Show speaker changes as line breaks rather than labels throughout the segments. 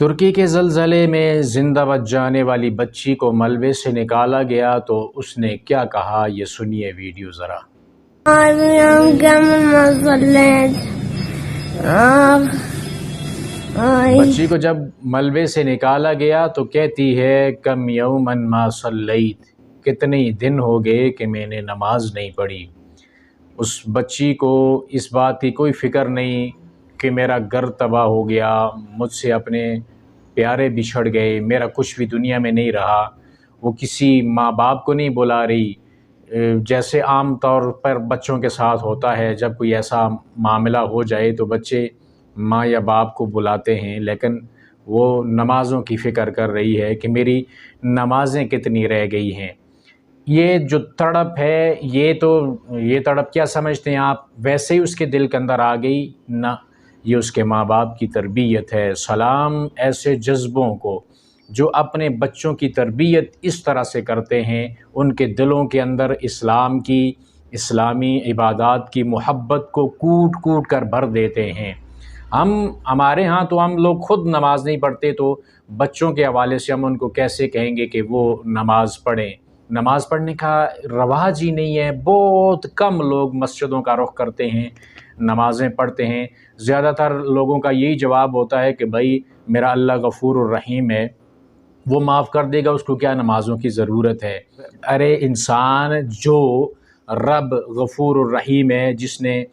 ترکی کے زلزلے میں زندہ بچ جانے والی بچی کو ملبے سے نکالا گیا تو اس نے کیا کہا، یہ سنیے ویڈیو ذرا۔ بچی کو جب ملبے سے نکالا گیا تو کہتی ہے کم یومن ما صلیت، کتنے دن ہو گئے کہ میں نے نماز نہیں پڑھی۔ اس بچی کو اس بات کی کوئی فکر نہیں کہ میرا گھر تباہ ہو گیا، مجھ سے اپنے پیارے بچھڑ گئے، میرا کچھ بھی دنیا میں نہیں رہا۔ وہ کسی ماں باپ کو نہیں بلا رہی، جیسے عام طور پر بچوں کے ساتھ ہوتا ہے۔ جب کوئی ایسا معاملہ ہو جائے تو بچے ماں یا باپ کو بلاتے ہیں، لیکن وہ نمازوں کی فکر کر رہی ہے کہ میری نمازیں کتنی رہ گئی ہیں۔ یہ جو تڑپ ہے، یہ تڑپ کیا سمجھتے ہیں آپ؟ ویسے ہی اس کے دل کے اندر آ گئی نہ، یہ اس کے ماں باپ کی تربیت ہے۔ سلام ایسے جذبوں کو جو اپنے بچوں کی تربیت اس طرح سے کرتے ہیں، ان کے دلوں کے اندر اسلام کی، اسلامی عبادات کی محبت کو کوٹ کوٹ کر بھر دیتے ہیں۔ ہمارے ہاں تو ہم لوگ خود نماز نہیں پڑھتے، تو بچوں کے حوالے سے ہم ان کو کیسے کہیں گے کہ وہ نماز پڑھیں؟ نماز پڑھنے کا رواج ہی نہیں ہے۔ بہت کم لوگ مسجدوں کا رخ کرتے ہیں، نمازیں پڑھتے ہیں۔ زیادہ تر لوگوں کا یہی جواب ہوتا ہے کہ بھائی میرا اللہ غفور الرحیم ہے، وہ معاف کر دے گا، اس کو کیا نمازوں کی ضرورت ہے؟ ارے انسان، جو رب غفور الرحیم ہے، جس نے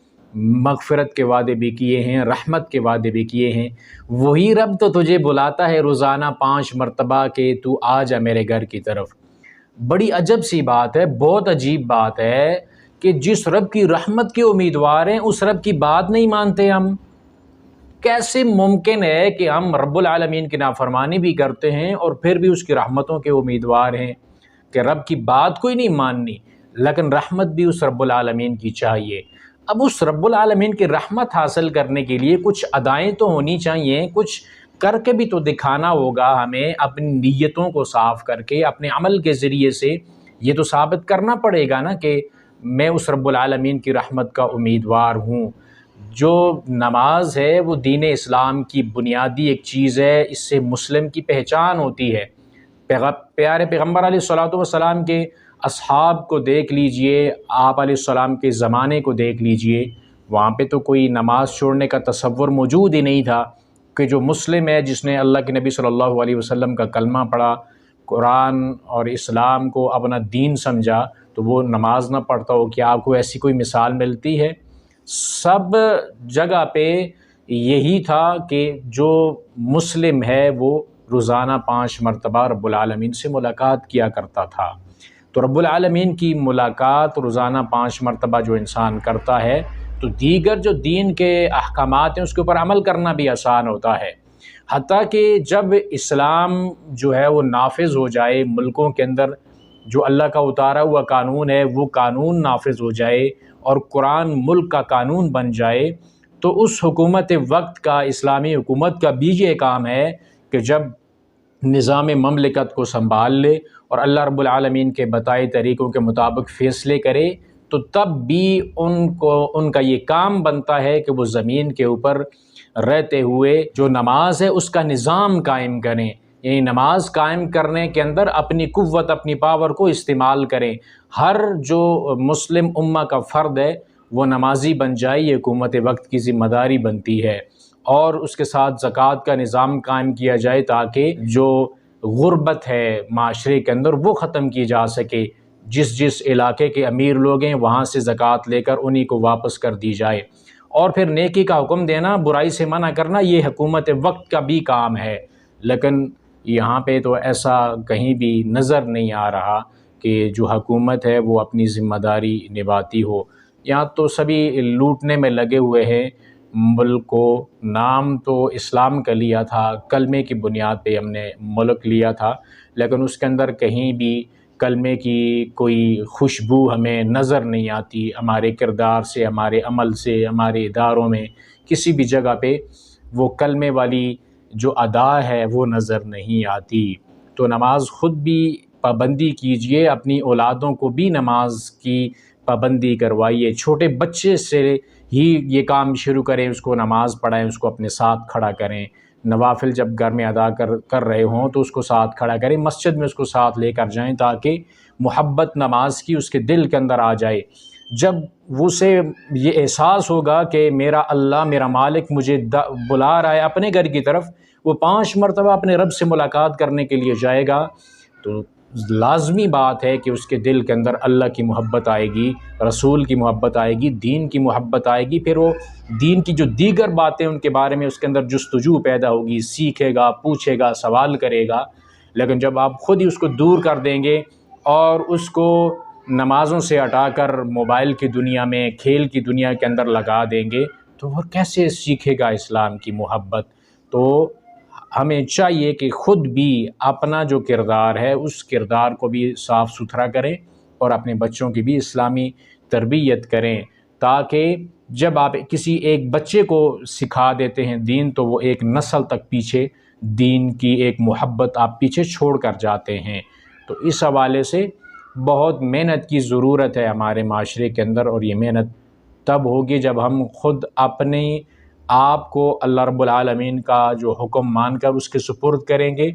مغفرت کے وعدے بھی کیے ہیں، رحمت کے وعدے بھی کیے ہیں، وہی رب تو تجھے بلاتا ہے روزانہ 5 مرتبہ کہ تو آ جا میرے گھر کی طرف۔ بڑی عجب سی بات ہے، بہت عجیب بات ہے کہ جس رب کی رحمت کے امیدوار ہیں اس رب کی بات نہیں مانتے ہم۔ کیسے ممکن ہے کہ ہم رب العالمین کی نافرمانی بھی کرتے ہیں اور پھر بھی اس کی رحمتوں کے امیدوار ہیں، کہ رب کی بات کوئی نہیں ماننی لیکن رحمت بھی اس رب العالمین کی چاہیے۔ اب اس رب العالمین کی رحمت حاصل کرنے کے لیے کچھ ادائیں تو ہونی چاہیے، کچھ کر کے بھی تو دکھانا ہوگا ہمیں، اپنی نیتوں کو صاف کر کے، اپنے عمل کے ذریعے سے یہ تو ثابت کرنا پڑے گا نا کہ میں اس رب العالمین کی رحمت کا امیدوار ہوں۔ جو نماز ہے وہ دین اسلام کی بنیادی ایک چیز ہے، اس سے مسلم کی پہچان ہوتی ہے۔ پیارے پیغمبر علیہ الصلوۃ والسلام کے اصحاب کو دیکھ لیجئے، آپ علیہ السلام کے زمانے کو دیکھ لیجئے، وہاں پہ تو کوئی نماز چھوڑنے کا تصور موجود ہی نہیں تھا، کہ جو مسلم ہے، جس نے اللہ کے نبی صلی اللہ علیہ وسلم کا کلمہ پڑھا، قرآن اور اسلام کو اپنا دین سمجھا، تو وہ نماز نہ پڑھتا ہو۔ کیا آپ کو ایسی کوئی مثال ملتی ہے؟ سب جگہ پہ یہی تھا کہ جو مسلم ہے وہ روزانہ 5 مرتبہ رب العالمین سے ملاقات کیا کرتا تھا۔ تو رب العالمین کی ملاقات روزانہ 5 مرتبہ جو انسان کرتا ہے تو دیگر جو دین کے احکامات ہیں اس کے اوپر عمل کرنا بھی آسان ہوتا ہے۔ حتیٰ کہ جب اسلام جو ہے وہ نافذ ہو جائے ملکوں کے اندر، جو اللہ کا اتارا ہوا قانون ہے وہ قانون نافذ ہو جائے اور قرآن ملک کا قانون بن جائے، تو اس حکومت وقت کا، اسلامی حکومت کا بھی یہ کام ہے کہ جب نظام مملکت کو سنبھال لے اور اللہ رب العالمین کے بتائے طریقوں کے مطابق فیصلے کرے، تو تب بھی ان کا یہ کام بنتا ہے کہ وہ زمین کے اوپر رہتے ہوئے جو نماز ہے اس کا نظام قائم کریں، یعنی نماز قائم کرنے کے اندر اپنی قوت، اپنی پاور کو استعمال کریں۔ ہر جو مسلم امہ کا فرد ہے وہ نمازی بن جائے، یہ حکومت وقت کی ذمہ داری بنتی ہے۔ اور اس کے ساتھ زکوٰۃ کا نظام قائم کیا جائے تاکہ جو غربت ہے معاشرے کے اندر وہ ختم کی جا سکے۔ جس علاقے کے امیر لوگ ہیں وہاں سے زکوٰۃ لے کر انہی کو واپس کر دی جائے۔ اور پھر نیکی کا حکم دینا، برائی سے منع کرنا، یہ حکومت وقت کا بھی کام ہے۔ لیکن یہاں پہ تو ایسا کہیں بھی نظر نہیں آ رہا کہ جو حکومت ہے وہ اپنی ذمہ داری نبھاتی ہو۔ یہاں تو سبھی لوٹنے میں لگے ہوئے ہیں ملک کو۔ نام تو اسلام کا لیا تھا، کلمے کی بنیاد پہ ہم نے ملک لیا تھا، لیکن اس کے اندر کہیں بھی کلمے کی کوئی خوشبو ہمیں نظر نہیں آتی۔ ہمارے کردار سے، ہمارے عمل سے، ہمارے اداروں میں کسی بھی جگہ پہ وہ کلمے والی جو ادا ہے وہ نظر نہیں آتی۔ تو نماز خود بھی پابندی کیجئے، اپنی اولادوں کو بھی نماز کی پابندی کروائیے۔ چھوٹے بچے سے ہی یہ کام شروع کریں، اس کو نماز پڑھائیں، اس کو اپنے ساتھ کھڑا کریں۔ نوافل جب گھر میں ادا کر رہے ہوں تو اس کو ساتھ کھڑا کریں، مسجد میں اس کو ساتھ لے کر جائیں تاکہ محبت نماز کی اس کے دل کے اندر آ جائے۔ جب اسے یہ احساس ہوگا کہ میرا اللہ، میرا مالک مجھے بلا رہا ہے اپنے گھر کی طرف، وہ 5 مرتبہ اپنے رب سے ملاقات کرنے کے لیے جائے گا، تو لازمی بات ہے کہ اس کے دل کے اندر اللہ کی محبت آئے گی، رسول کی محبت آئے گی، دین کی محبت آئے گی۔ پھر وہ دین کی جو دیگر باتیں ان کے بارے میں اس کے اندر جستجو پیدا ہوگی، سیکھے گا، پوچھے گا، سوال کرے گا۔ لیکن جب آپ خود ہی اس کو دور کر دیں گے اور اس کو نمازوں سے ہٹا کر موبائل کی دنیا میں، کھیل کی دنیا کے اندر لگا دیں گے، تو وہ کیسے سیکھے گا اسلام کی محبت؟ تو ہمیں چاہیے کہ خود بھی اپنا جو کردار ہے اس کردار کو بھی صاف ستھرا کریں اور اپنے بچوں کی بھی اسلامی تربیت کریں، تاکہ جب آپ کسی ایک بچے کو سکھا دیتے ہیں دین تو وہ ایک نسل تک پیچھے دین کی ایک محبت آپ پیچھے چھوڑ کر جاتے ہیں۔ تو اس حوالے سے بہت محنت کی ضرورت ہے ہمارے معاشرے کے اندر، اور یہ محنت تب ہوگی جب ہم خود اپنے آپ کو اللہ رب العالمین کا جو حکم مان کر اس کے سپرد کریں گے،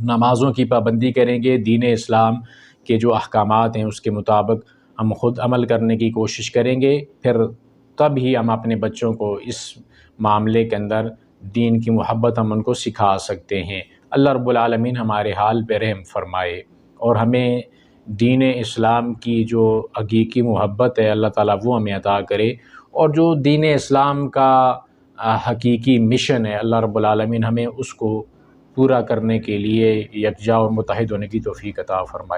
نمازوں کی پابندی کریں گے، دین اسلام کے جو احکامات ہیں اس کے مطابق ہم خود عمل کرنے کی کوشش کریں گے، پھر تب ہی ہم اپنے بچوں کو اس معاملے کے اندر دین کی محبت ہم ان کو سکھا سکتے ہیں۔ اللہ رب العالمین ہمارے حال پہ رحم فرمائے اور ہمیں دین اسلام کی جو حقیقی محبت ہے اللہ تعالیٰ وہ ہمیں عطا کرے، اور جو دین اسلام کا حقیقی مشن ہے اللہ رب العالمین ہمیں اس کو پورا کرنے کے لیے یکجا اور متحد ہونے کی توفیق عطا فرمائے۔